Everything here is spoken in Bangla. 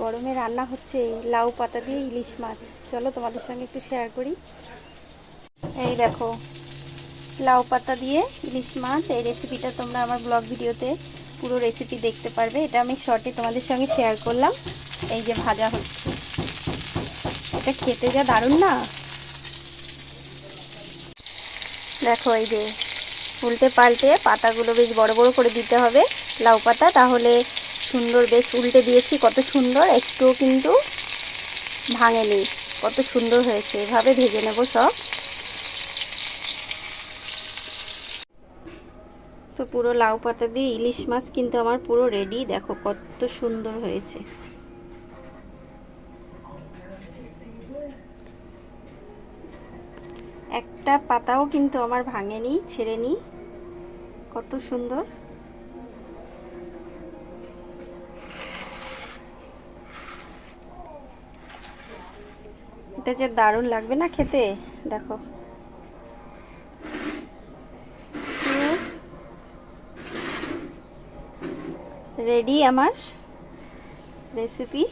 গরমে রান্না হচ্ছে লাউ পাতা দিয়ে ইলিশ মাছ। চলো তোমাদের সঙ্গে একটু শেয়ার করি। এই দেখো, লাউ পাতা দিয়ে ইলিশ মাছ। এই রেসিপিটা তোমরা আমার ব্লগ ভিডিওতে পুরো রেসিপি দেখতে পারবে। এটা আমি শর্টে তোমাদের সঙ্গে শেয়ার করলাম। এই যে ভাজা হচ্ছে, এটা খেতে যা দারুণ না। দেখো, এই যে উল্টে পাল্টে পাতাগুলো বেশ বড় বড় করে দিতে হবে, লাউ পাতা, তাহলে সুন্দর। বেশ উল্টে দিয়েছি, কত সুন্দর, একটুও কিন্তু ভাঙেনি, কত সুন্দর হয়েছে। এভাবে ভেজে নেব সব। তো পুরো লাউ পাতা দিয়ে ইলিশ মাছ কিন্তু আমার পুরো রেডি। দেখো কত সুন্দর হয়েছে। একটা পাতাও কিন্তু আমার ভাঙেনি, ছেড়েনি, কত সুন্দর। এটা যে দারুণ লাগবে না খেতে। দেখো, রেডি আমার রেসিপি।